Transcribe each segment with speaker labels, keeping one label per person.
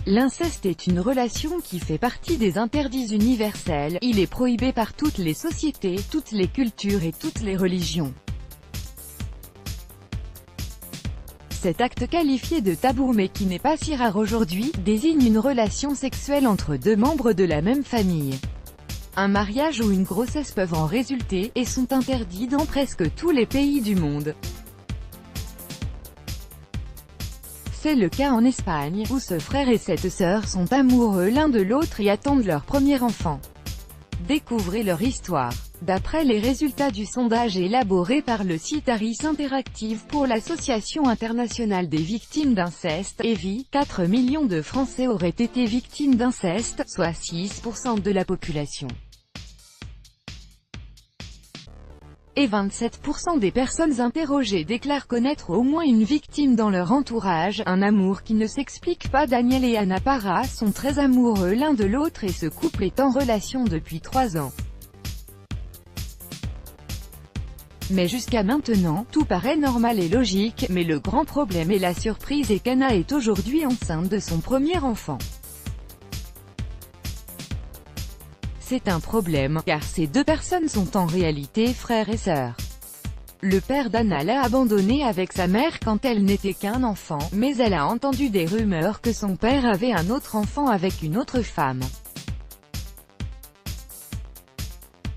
Speaker 1: L'inceste est une relation qui fait partie des interdits universels, il est prohibé par toutes les sociétés, toutes les cultures et toutes les religions. Cet acte qualifié de tabou mais qui n'est pas si rare aujourd'hui, désigne une relation sexuelle entre deux membres de la même famille. Un mariage ou une grossesse peuvent en résulter, et sont interdits dans presque tous les pays du monde. C'est le cas en Espagne, où ce frère et cette sœur sont amoureux l'un de l'autre et attendent leur premier enfant. Découvrez leur histoire. D'après les résultats du sondage élaboré par le site Harris Interactive pour l'Association internationale des victimes d'inceste, EVI, 4 millions de Français auraient été victimes d'inceste, soit 6% de la population. Et 27% des personnes interrogées déclarent connaître au moins une victime dans leur entourage, un amour qui ne s'explique pas. Daniel et Ana Parra sont très amoureux l'un de l'autre et ce couple est en relation depuis 3 ans. Mais jusqu'à maintenant, tout paraît normal et logique, mais le grand problème et la surprise est qu'Ana est aujourd'hui enceinte de son premier enfant. C'est un problème, car ces deux personnes sont en réalité frères et sœurs. Le père d'Ana l'a abandonnée avec sa mère quand elle n'était qu'un enfant, mais elle a entendu des rumeurs que son père avait un autre enfant avec une autre femme.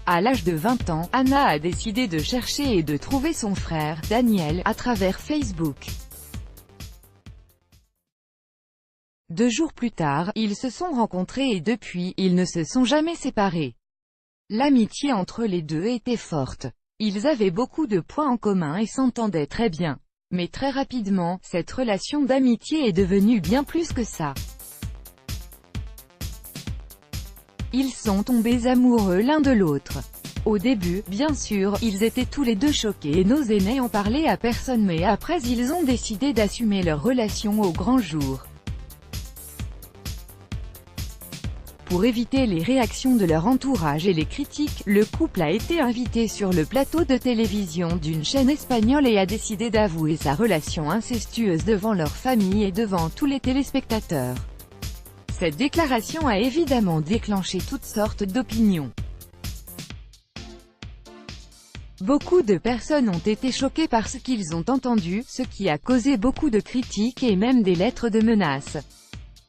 Speaker 1: À l'âge de 20 ans, Ana a décidé de chercher et de trouver son frère, Daniel, à travers Facebook. 2 jours plus tard, ils se sont rencontrés et depuis, ils ne se sont jamais séparés. L'amitié entre les deux était forte. Ils avaient beaucoup de points en commun et s'entendaient très bien. Mais très rapidement, cette relation d'amitié est devenue bien plus que ça. Ils sont tombés amoureux l'un de l'autre. Au début, bien sûr, ils étaient tous les deux choqués et n'osaient en parler à personne, mais après ils ont décidé d'assumer leur relation au grand jour. Pour éviter les réactions de leur entourage et les critiques, le couple a été invité sur le plateau de télévision d'une chaîne espagnole et a décidé d'avouer sa relation incestueuse devant leur famille et devant tous les téléspectateurs. Cette déclaration a évidemment déclenché toutes sortes d'opinions. Beaucoup de personnes ont été choquées par ce qu'ils ont entendu, ce qui a causé beaucoup de critiques et même des lettres de menaces.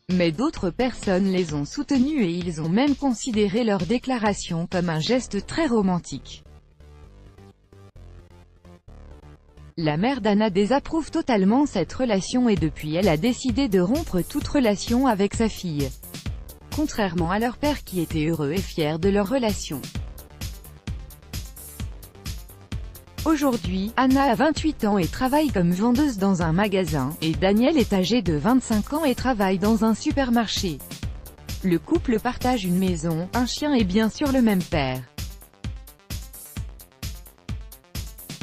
Speaker 1: Mais d'autres personnes les ont soutenus et ils ont même considéré leur déclaration comme un geste très romantique. La mère d'Ana désapprouve totalement cette relation et depuis elle a décidé de rompre toute relation avec sa fille. Contrairement à leur père qui était heureux et fier de leur relation. Aujourd'hui, Ana a 28 ans et travaille comme vendeuse dans un magasin, et Daniel est âgé de 25 ans et travaille dans un supermarché. Le couple partage une maison, un chien et bien sûr le même père.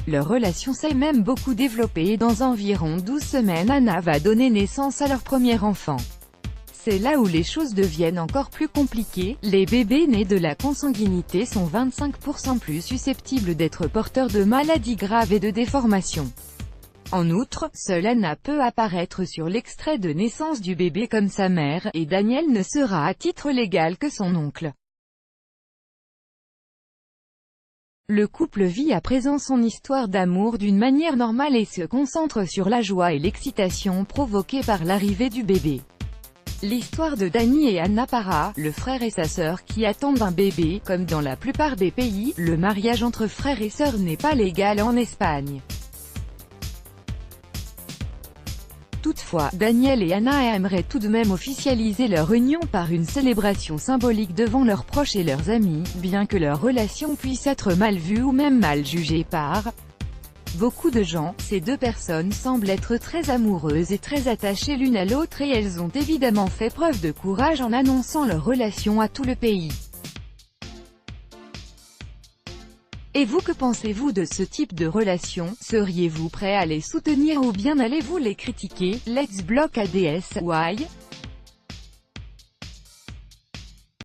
Speaker 1: Leur relation s'est même beaucoup développée et dans environ 12 semaines Ana va donner naissance à leur premier enfant. C'est là où les choses deviennent encore plus compliquées, les bébés nés de la consanguinité sont 25% plus susceptibles d'être porteurs de maladies graves et de déformations. En outre, seule Ana peut apparaître sur l'extrait de naissance du bébé comme sa mère, et Daniel ne sera à titre légal que son oncle. Le couple vit à présent son histoire d'amour d'une manière normale et se concentre sur la joie et l'excitation provoquée par l'arrivée du bébé. L'histoire de Dani et Ana Parra, le frère et sa sœur qui attendent un bébé, comme dans la plupart des pays, le mariage entre frères et sœurs n'est pas légal en Espagne. Toutefois, Daniel et Ana aimeraient tout de même officialiser leur union par une célébration symbolique devant leurs proches et leurs amis, bien que leur relation puisse être mal vue ou même mal jugée par beaucoup de gens. Ces deux personnes semblent être très amoureuses et très attachées l'une à l'autre et elles ont évidemment fait preuve de courage en annonçant leur relation à tout le pays. Et vous, que pensez-vous de ce type de relation? Seriez-vous prêt à les soutenir ou bien allez-vous les critiquer? Let's block ADS, why?